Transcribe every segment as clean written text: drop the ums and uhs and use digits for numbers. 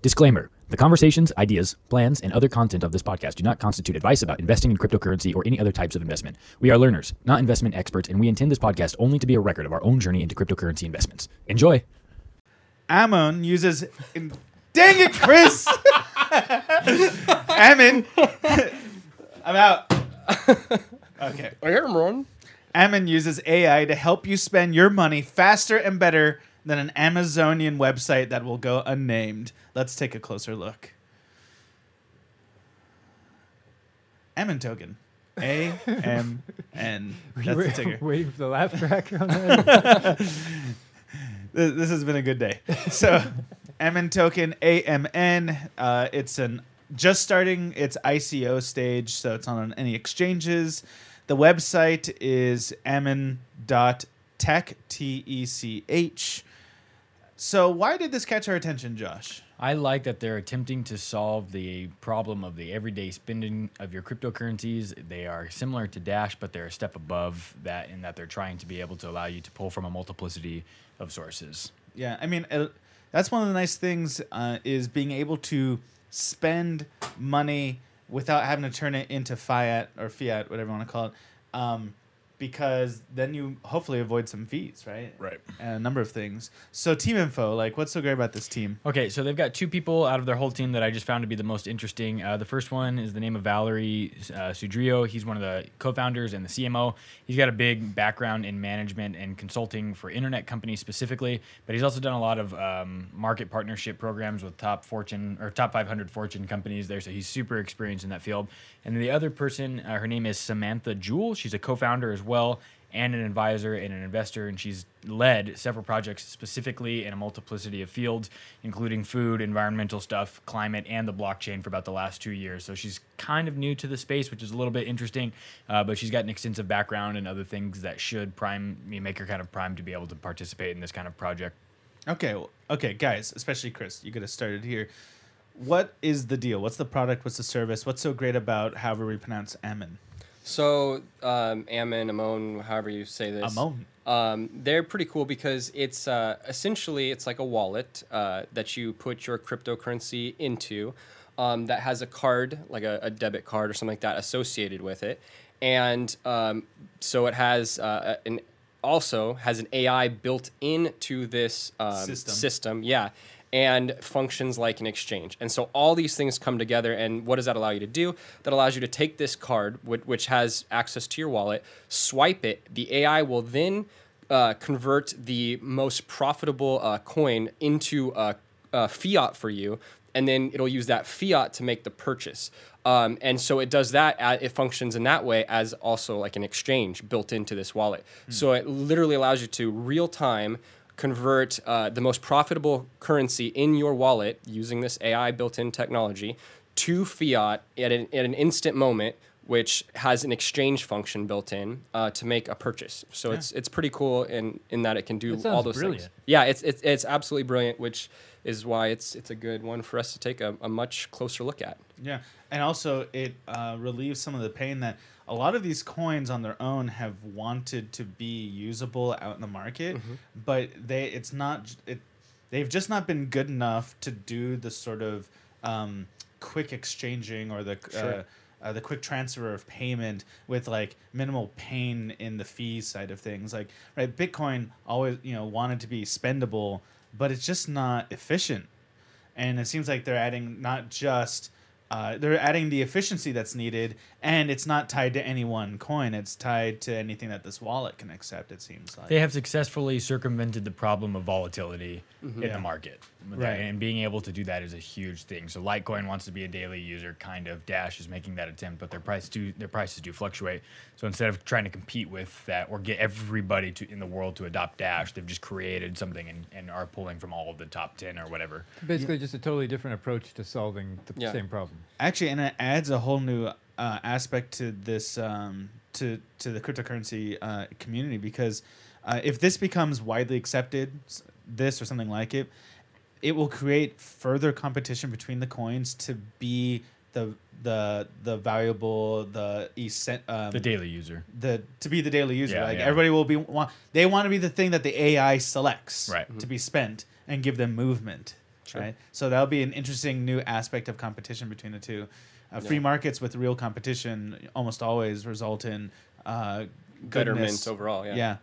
Disclaimer. The conversations, ideas, plans, and other content of this podcast do not constitute advice about investing in cryptocurrency or any other types of investment. We are learners, not investment experts, and we intend this podcast only to be a record of our own journey into cryptocurrency investments. Enjoy! Amon uses... Dang it, Chris! Amon... I'm out. Okay. I hear him, Ron. Amon uses AI to help you spend your money faster and better than an Amazonian website that will go unnamed. Let's take a closer look. Amon token. A-M-N. That's the ticker. Waiting for the laugh track on that. This has been a good day. So, Amon token, A-M-N. It's just starting its ICO stage, so it's not on any exchanges. The website is amon.tech, T-E-C-H. So why did this catch our attention, Josh? I like that they're attempting to solve the problem of the everyday spending of your cryptocurrencies. They are similar to Dash, but they're a step above that in that they're trying to be able to allow you to pull from a multiplicity of sources. Yeah, I mean, that's one of the nice things is being able to spend money without having to turn it into fiat, whatever you want to call it, because then you hopefully avoid some fees, right? Right. And a number of things. So team info, like what's so great about this team? Okay, so they've got two people out of their whole team that I just found to be the most interesting. The first one is the name of Valerie Sudrio. He's one of the co-founders and the CMO. He's got a big background in management and consulting for internet companies specifically, but he's also done a lot of market partnership programs with top 500 Fortune companies there, so he's super experienced in that field. And the other person, her name is Samantha Jewell. She's a co-founder as well, and an advisor and an investor, and she's led several projects specifically in a multiplicity of fields, including food, environmental stuff, climate, and the blockchain for about the last 2 years. So she's kind of new to the space, which is a little bit interesting, but she's got an extensive background and other things that should make her kind of primed to be able to participate in this kind of project. Okay, guys, especially Chris, you get us started here. What is the deal? What's the product? What's the service? What's so great about however we pronounce Amon? So, Amon, however you say this. Amon. They're pretty cool because it's essentially it's like a wallet that you put your cryptocurrency into that has a card, like a debit card or something like that associated with it. And so it has also has an AI built into this system. Yeah. And functions like an exchange. And so all these things come together, and what does that allow you to do? That allows you to take this card, which has access to your wallet, swipe it. The AI will then convert the most profitable coin into fiat for you, and then it'll use that fiat to make the purchase. And so it does that, it functions in that way as also like an exchange built into this wallet. So it literally allows you to real-time convert the most profitable currency in your wallet using this AI built-in technology to fiat at an instant moment, which has an exchange function built in to make a purchase. So it's pretty cool in that it can do all those things. Yeah, it's absolutely brilliant, which is why it's a good one for us to take a much closer look at. Yeah, and also it relieves some of the pain that a lot of these coins on their own have wanted to be usable out in the market, but they've just not been good enough to do the sort of quick exchanging or the quick transfer of payment with like minimal pain in the fees side of things. Like, right, Bitcoin always wanted to be spendable, but it's just not efficient, and it seems like they're adding not just they're adding the efficiency that's needed, and it's not tied to any one coin. It's tied to anything that this wallet can accept, it seems like. They have successfully circumvented the problem of volatility in the market. Right. And being able to do that is a huge thing. So Litecoin wants to be a daily user, kind of. Dash is making that attempt, but their prices do fluctuate. So instead of trying to compete with that or get everybody in the world to adopt Dash, they've just created something and are pulling from all of the top 10 or whatever. Basically just a totally different approach to solving the same problem. Actually, and it adds a whole new aspect to this to the cryptocurrency community, because if this becomes widely accepted, this or something like it, it will create further competition between the coins to be the valuable the daily user to be the daily user. Yeah, everybody will they want to be the thing that the AI selects right. to be spent and give them movement. Sure. right? So that'll be an interesting new aspect of competition between the two. Free markets with real competition almost always result in Betterment overall. Yeah.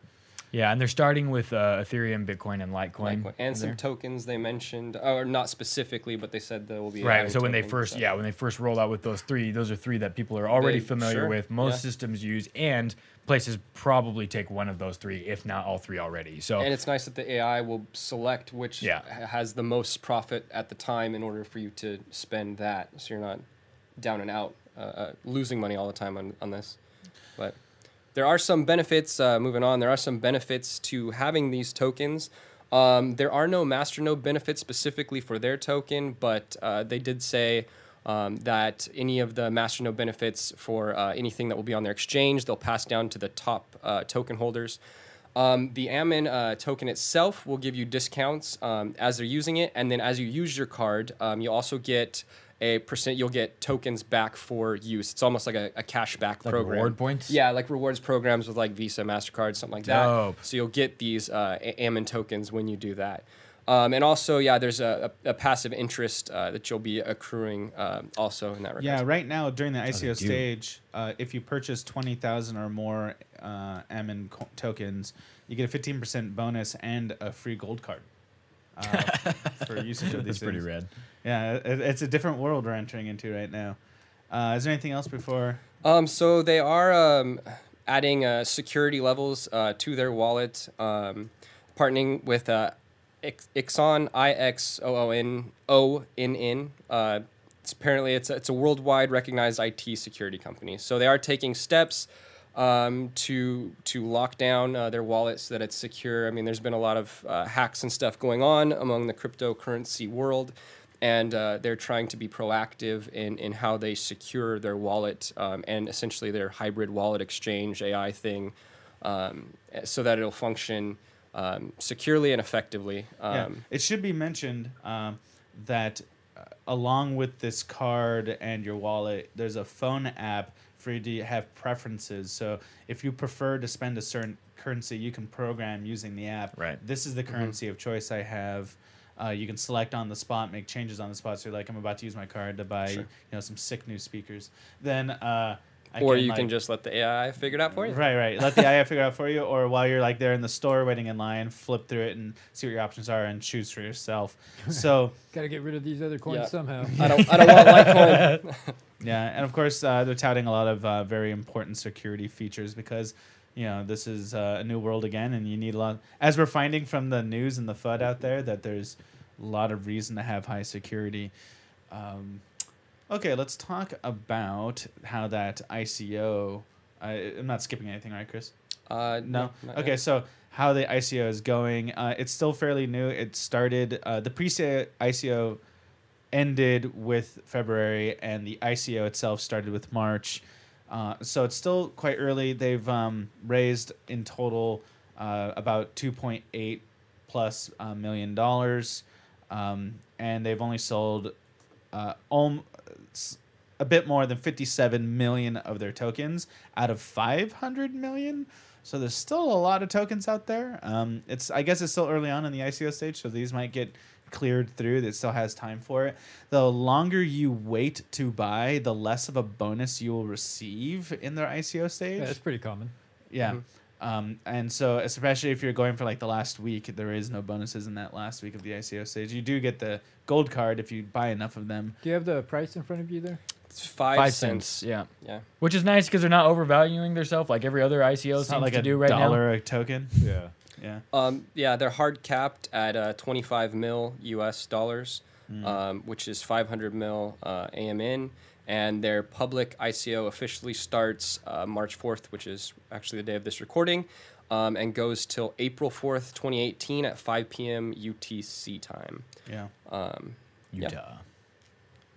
Yeah, and they're starting with Ethereum, Bitcoin, and Litecoin. And some tokens they mentioned, or not specifically, but they said there will be Right. AI So when they tokens, first, when they first rolled out with those are three that people are already familiar sure, with. Most yeah. systems use, and places probably take one of those three, if not all three already. So And it's nice that the AI will select which has the most profit at the time in order for you to spend that, so you're not down and out, losing money all the time on this. But there are some benefits, moving on, there are some benefits to having these tokens. There are no masternode benefits specifically for their token, but they did say that any of the masternode benefits for anything that will be on their exchange, they'll pass down to the top token holders. The Amon token itself will give you discounts as they're using it, and then as you use your card, you'll also get you'll get tokens back for use. It's almost like a cashback program. Reward points? Yeah, like rewards programs with like Visa, MasterCard, something like Dope. that. So you'll get these Amon tokens when you do that. And also, there's a passive interest that you'll be accruing also in that regard. Yeah, right now during the ICO stage, if you purchase 20,000 or more Amon tokens, you get a 15% bonus and a free gold card for usage of these That's pretty things. rad. Yeah, it's a different world we're entering into right now. Is there anything else before? So they are adding security levels to their wallet, partnering with Ixon, IXOONN. It's a worldwide recognized IT security company. So they are taking steps to lock down their wallet so that it's secure. I mean, there's been a lot of hacks and stuff going on among the cryptocurrency world, and they're trying to be proactive in how they secure their wallet and essentially their hybrid wallet exchange AI thing, so that it'll function securely and effectively. It should be mentioned that along with this card and your wallet, there's a phone app for you to have preferences. So if you prefer to spend a certain currency, you can program using the app. Right. This is the currency of choice I have. You can select on the spot, make changes on the spot. So you're like, I'm about to use my card to buy some sick new speakers. Then you can just let the AI figure it out for you. Right. Let the AI figure it out for you, or while you're like there in the store waiting in line, flip through it and see what your options are and choose for yourself. So gotta get rid of these other coins somehow. I don't want Litecoin. yeah, and of course they're touting a lot of very important security features because this is a new world again, and you need a lot. As we're finding from the news and the FUD out there, that there's a lot of reason to have high security. Okay, let's talk about how that ICO. I'm not skipping anything, right, Chris? No. Okay, so how the ICO is going. It's still fairly new. It started. The pre-sale ICO ended with February, and the ICO itself started with March. So it's still quite early. They've raised in total about $2.8 plus million, and they've only sold a bit more than 57 million of their tokens out of 500 million. So there's still a lot of tokens out there. I guess it's still early on in the ICO stage, so these might get cleared through. It still has time for it. The longer you wait to buy, the less of a bonus you will receive in their ICO stage. Yeah, that's pretty common. Yeah. And so especially if you're going for like the last week, there is no bonuses in that last week of the ICO stage. You do get the gold card if you buy enough of them. Do you have the price in front of you there? It's 5 cents. Yeah. Which is nice because they're not overvaluing themselves like every other ICO It's not seems like to do right $1 now. a token. Yeah. They're hard capped at 25 mil US dollars, which is 500 mil AMN. And their public ICO officially starts March 4th, which is actually the day of this recording, and goes till April 4th, 2018 at 5 p.m. UTC time. Yeah. Utah.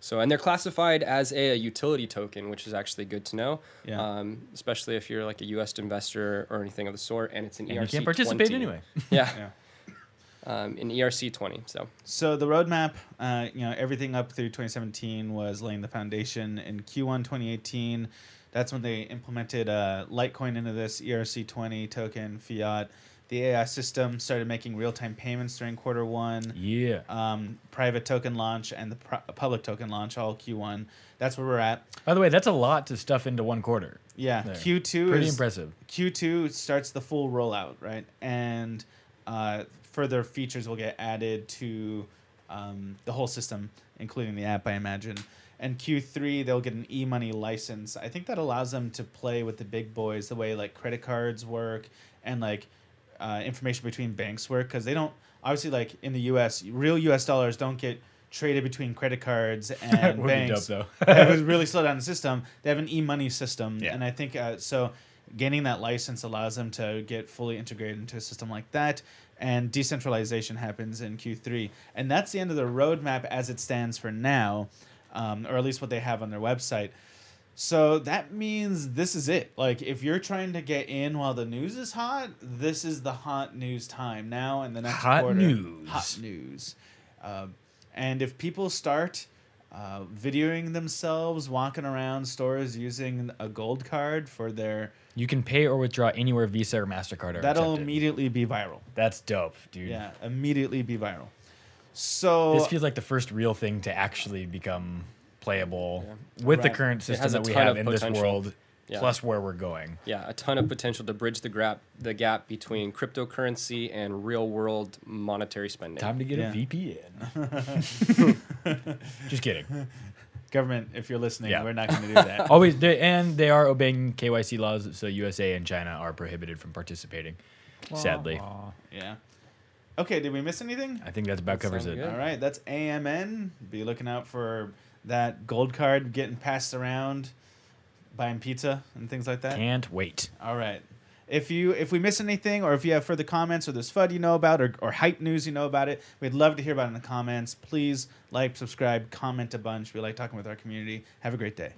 So, and they're classified as a utility token, which is actually good to know. Yeah. Especially if you're like a U.S. investor or anything of the sort, and it's an And ERC you can't participate 20. anyway. Yeah. In ERC 20. So the roadmap, everything up through 2017 was laying the foundation. In Q1 2018, that's when they implemented Litecoin into this ERC 20 token fiat. The AI system started making real-time payments during Q1. Yeah. Private token launch and the public token launch all Q1. That's where we're at. By the way, that's a lot to stuff into one quarter. Yeah, There. Q2 Pretty is impressive. Q2 starts the full rollout, right? And further features will get added to the whole system, including the app, I imagine. And Q3, they'll get an e-money license. I think that allows them to play with the big boys, the way like credit cards work and like information between banks work, because they don't obviously, like in the U.S., real U.S. dollars don't get traded between credit cards and Would banks. be dope, though. It would really slow down the system. They have an e-money system, Yeah. and I think so. Gaining that license allows them to get fully integrated into a system like that, and decentralization happens in Q3, and that's the end of the roadmap as it stands for now, or at least what they have on their website. So that means this is it. Like, if you're trying to get in while the news is hot, this is the hot news time now and the next Hot quarter. news. Hot news. And if people start videoing themselves walking around stores using a gold card for their... You can pay or withdraw anywhere Visa or MasterCard are That'll accepted. immediately be viral. That's dope, dude. Yeah, immediately be viral. So... This feels like the first real thing to actually become playable with the Right. current system has a that we ton have of in this potential. world, Yeah. plus where we're going. Yeah, a ton of potential to bridge the gap between cryptocurrency and real world monetary spending. Time to get Yeah. a VPN. Just kidding. Government, if you're listening, Yeah. we're not going to do that. Always, and they are obeying KYC laws, so USA and China are prohibited from participating. Sadly, Aw. Yeah. Okay, did we miss anything? I think that's about That covers sounds it. good. All right, that's AMN. Be looking out for that gold card getting passed around, buying pizza and things like that. Can't wait. All right. If we miss anything, or if you have further comments, or there's FUD you know about, or hype news you know about it, we'd love to hear about it in the comments. Please like, subscribe, comment a bunch. We like talking with our community. Have a great day.